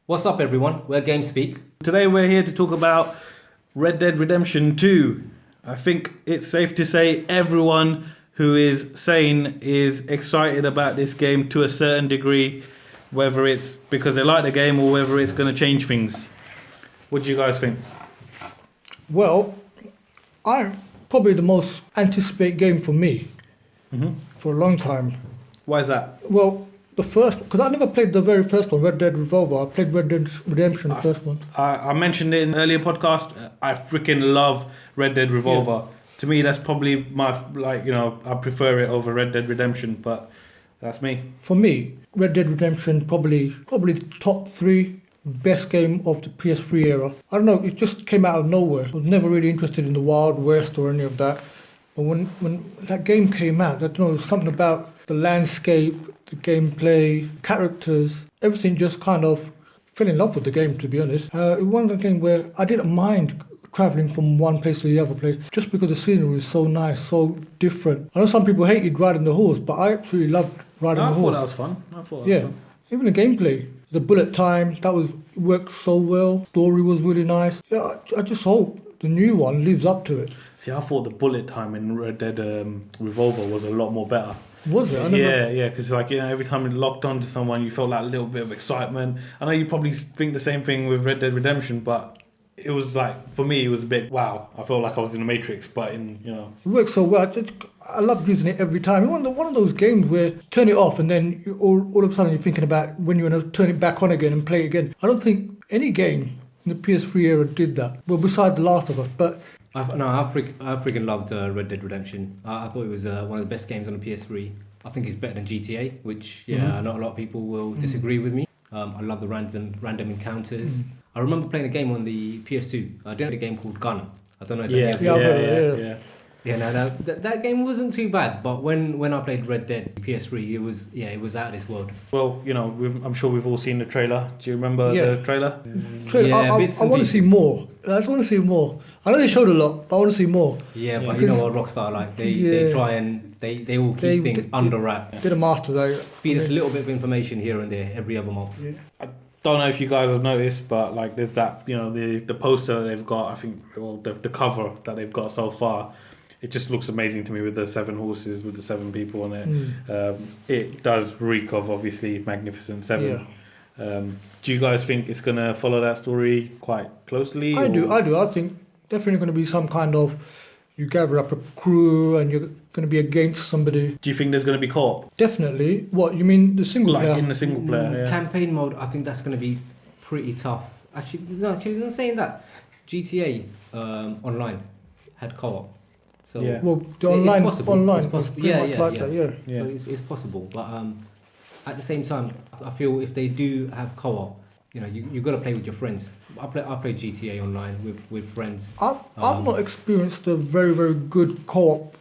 What's up, everyone? We're GameSpeak. Today we're here to talk about Red Dead Redemption 2. I think it's safe to say everyone who is sane is excited about this game to a certain degree, whether it's because they like the game or whether it's going to change things. What do you guys think? Well, I probably the most anticipated game for me for a long time. Why is that? Well, the first, because I never played the very first one, Red Dead Revolver. I played Red Dead Redemption, the first one. I mentioned it in an earlier podcast. I freaking love Red Dead Revolver. To me, that's probably I prefer it over Red Dead Redemption, but that's me. For me, Red Dead Redemption probably top three best game of the PS3 era. I don't know, it just came out of nowhere. I was never really interested in the Wild West or any of that. But when that game came out, I don't know, something about the landscape, the gameplay, characters, everything just kind of fell in love with the game, to be honest. It was one of the games where I didn't mind traveling from one place to the other place just because the scenery was so nice, so different. I know some people hated riding the horse, but I absolutely loved riding I the thought horse. that was fun. Yeah, even the gameplay, the bullet time, worked so well. Story was really nice. Yeah, I just hope the new one lives up to it. See, I thought the bullet time in Red Dead Revolver was a lot more better. Was it? Yeah, because every time it locked onto someone, you felt like a little bit of excitement. I know you probably think the same thing with Red Dead Redemption, but it was like, for me, it was a bit, wow. I felt like I was in the Matrix, but It works so well. I loved using it every time. One of those games where you turn it off and then all of a sudden you're thinking about when you're going to turn it back on again and play it again. I don't think any game in the PS3 era did that. Well, besides The Last of Us, but I freaking loved Red Dead Redemption. I thought it was one of the best games on the PS3. I think it's better than GTA, which not a lot of people will disagree with me. I love the random encounters. I remember playing a game on the PS2. I did a game called Gun. I don't know if any of you- yeah. Yeah, no, that game wasn't too bad. But when I played Red Dead PS3, it was out of this world. Well, I'm sure we've all seen the trailer. Do you remember Yeah. the trailer? Yeah, I bits and want to see pieces. more. I just want to see more. I know they showed a lot, but I want to see more. Yeah, but Yeah. you know what Rockstar like? They Yeah. try and they will They- keep things they- under wrap. Did a master though. Feed us a little bit of information here and there every other month. Yeah. I don't know if you guys have noticed, but like there's that, the poster they've got, I think, or the cover that they've got so far. It just looks amazing to me with the 7 horses, with the 7 people on it. It does reek of, obviously, Magnificent Seven. Do you guys think it's going to follow that story quite closely? I do. I think definitely going to be some kind of, you gather up a crew and you're going to be against somebody. Do you think there's going to be co-op? Definitely. What, you mean the single Like player? in the single player, yeah. Campaign mode, I think that's going to be pretty tough. Actually, I'm saying that. GTA Online had co-op. So Yeah. Well, the it's online, possible. online, It's was possible. pretty Yeah, much yeah, like yeah. that, yeah. Yeah. So it's possible, but at the same time, I feel if they do have co-op, you got to play with your friends. I play GTA Online with friends. I've not experienced a very, very good co-op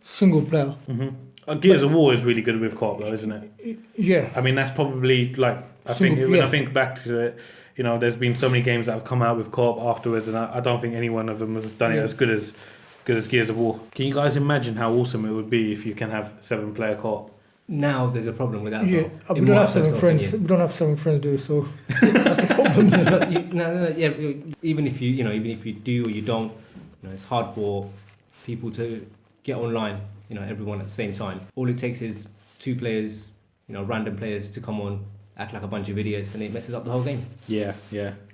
single player. Gears of War is really good with co-op, though, isn't it? Yeah. I mean, that's probably like when I think back to it, there's been so many games that have come out with co-op afterwards, and I don't think any one of them has done it as good as Gears of War. Can you guys imagine how awesome it would be if you can have 7-player co-op? Now there's a problem with that. Yeah, though, we in don't my have 7 personal friends. opinion. We don't have 7 friends, do we? So that's the problem. No, yeah. Even if you do or you don't, it's hard for people to get online. Everyone at the same time. All it takes is 2 players, random players to come on, act like a bunch of idiots, and it messes up the whole game. Yeah.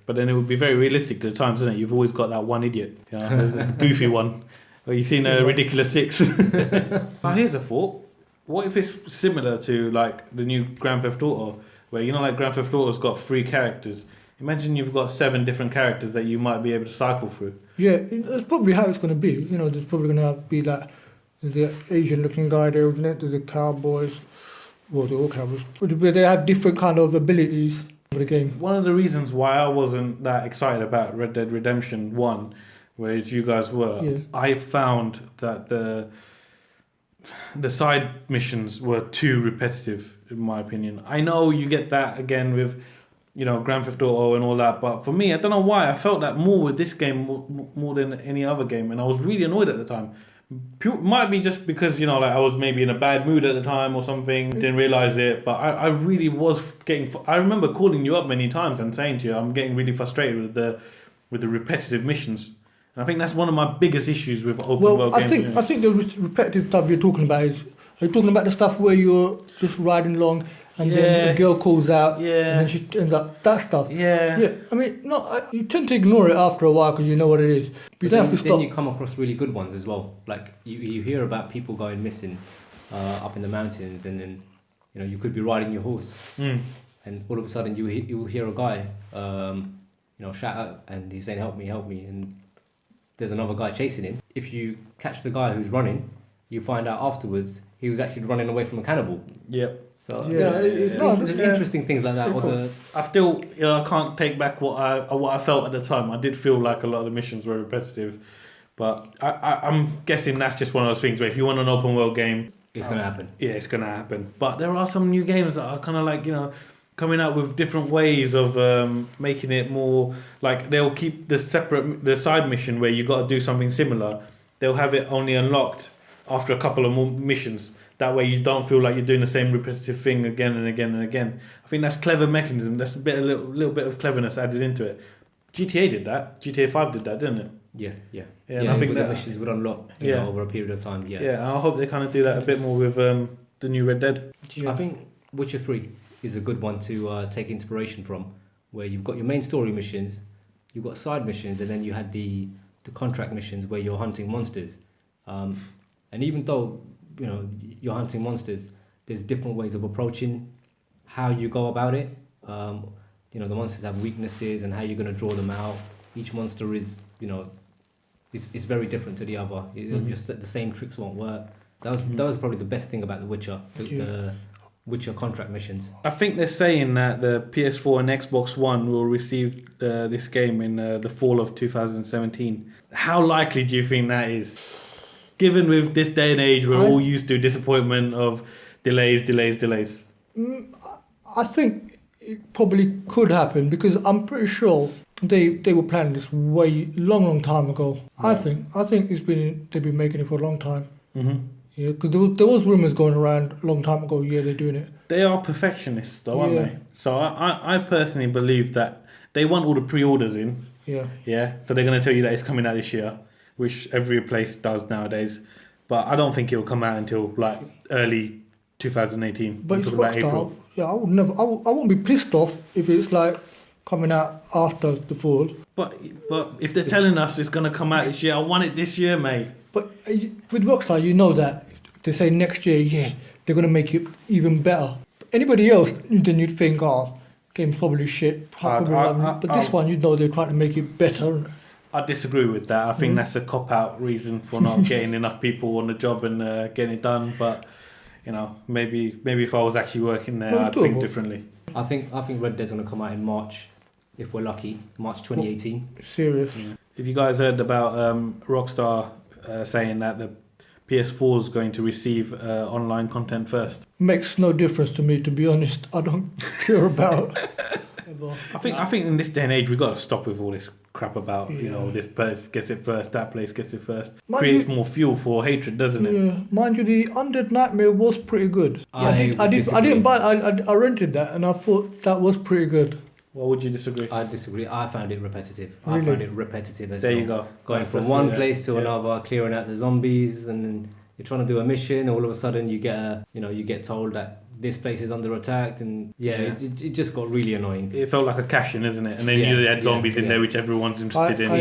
But then it would be very realistic to the times, isn't it? You've always got that one idiot, there's a goofy one. Or you've seen a ridiculous 6. Now here's a thought. What if it's similar to like the new Grand Theft Auto, where like Grand Theft Auto's got 3 characters. Imagine you've got 7 different characters that you might be able to cycle through. Yeah, that's probably how it's going to be. There's probably going to be that the Asian-looking guy there, isn't it? There's the cowboys. Well, they're all cowboys. But they have different kind of abilities for the game. One of the reasons why I wasn't that excited about Red Dead Redemption 1, whereas you guys were, I found that the side missions were too repetitive, in my opinion. I know you get that again with, Grand Theft Auto and all that, but for me, I don't know why, I felt that more with this game more than any other game, and I was really annoyed at the time Might be just because, like I was maybe in a bad mood at the time or something, didn't realize it. But I really was getting. I remember calling you up many times and saying to you, I'm getting really frustrated with the repetitive missions. And I think that's one of my biggest issues with open world I games. think the repetitive stuff you're talking about is, are you talking about the stuff where you're just riding along and then a girl calls out and then she ends up, that stuff? Yeah. I mean, you tend to ignore it after a while because you know what it is. But you don't have to Then stop. you come across really good ones as well. Like you hear about people going missing up in the mountains, and then you could be riding your horse, and all of a sudden you will hear a guy shout out, and he's saying help me, and there's another guy chasing him. If you catch the guy who's running, you find out afterwards he was actually running away from a cannibal. Yep. So There's interesting things like that. Or I still, I can't take back what I felt at the time. I did feel like a lot of the missions were repetitive, but I'm guessing that's just one of those things where if you want an open world game, it's gonna happen. Yeah, it's gonna happen. But there are some new games that are kind of like coming out with different ways of making it more like they'll keep the side mission where you got to do something similar. They'll have it only unlocked after a couple of more missions. That way you don't feel like you're doing the same repetitive thing again and again and again. I think that's clever mechanism. That's a little bit of cleverness added into it. GTA did that. GTA 5 did that, didn't it? Yeah. And I think the missions would unlock over a period of time. Yeah. Yeah, I hope they kind of do that a bit more with the new Red Dead. Yeah. I think Witcher 3 is a good one to take inspiration from, where you've got your main story missions, you've got side missions, and then you had the contract missions where you're hunting monsters. And even though you're hunting monsters, there's different ways of approaching how you go about it. The monsters have weaknesses and how you're going to draw them out. Each monster is it's very different to the other. The same tricks won't work. That was probably the best thing about The Witcher, the Witcher contract missions. I think they're saying that the PS4 and Xbox One will receive this game in the fall of 2017. How likely do you think that is? Given with this day and age, we're all used to disappointment of delays. I think it probably could happen because I'm pretty sure they were planning this way long time ago. Yeah. I think they've been making it for a long time. Mm-hmm. Yeah, because there was rumors going around a long time ago. Yeah, they're doing it. They are perfectionists, though, aren't they? So I personally believe that they want all the pre-orders in. Yeah. Yeah. So they're going to tell you that it's coming out this year, which every place does nowadays. But I don't think it will come out until like early 2018. But it's Rockstar. Yeah, I won't be pissed off if it's like coming out after the fall. But if they're telling us it's going to come out this year, I want it this year, mate. But with Rockstar, you know that if they say next year, they're going to make it even better. Anybody else, then you'd think, game's probably shit. But this one, they're trying to make it better. I disagree with that. I think that's a cop-out reason for not getting enough people on the job and getting it done. But maybe if I was actually working there, I'd think differently. I think Red Dead's gonna come out in March, if we're lucky, March 2018. Serious. Yeah. Have you guys heard about Rockstar saying that the PS4 is going to receive online content first? Makes no difference to me, to be honest. I don't care about. I think in this day and age we've got to stop with all this crap about this place gets it first, that place gets it first. Creates more fuel for hatred, doesn't it? Yeah, mind you, the Undead Nightmare was pretty good. I didn't buy. I rented that, and I thought that was pretty good. Why would you disagree? I disagree. I found it repetitive. Really? I found it repetitive as there well. You go. Going from one place to another, clearing out the zombies, and then you're trying to do a mission, and all of a sudden you get told that this place is under attack, and it just got really annoying. It felt like a cash-in, isn't it? And then you had zombies in there, which everyone's interested in.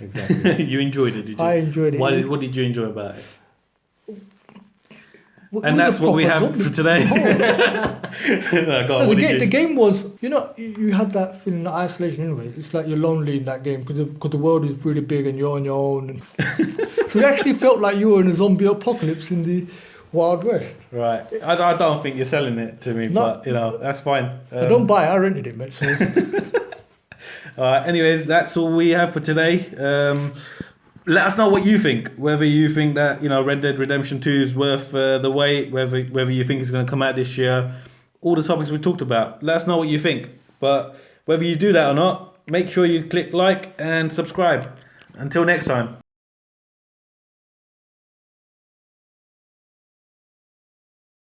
Exactly. You enjoyed it, did you? I enjoyed it. What did you enjoy about it? And that's what we have for today. The game was, you had that feeling of isolation anyway. It's like you're lonely in that game because the world is really big and you're on your own. So it actually felt like you were in a zombie apocalypse in the Wild West. Right. I don't think you're selling it to me, but that's fine. I don't buy it. I rented it, mate. So. Anyways, that's all we have for today. Let us know what you think. Whether you think that Red Dead Redemption 2 is worth the wait. Whether you think it's going to come out this year. All the topics we talked about. Let us know what you think. But whether you do that or not, make sure you click like and subscribe. Until next time.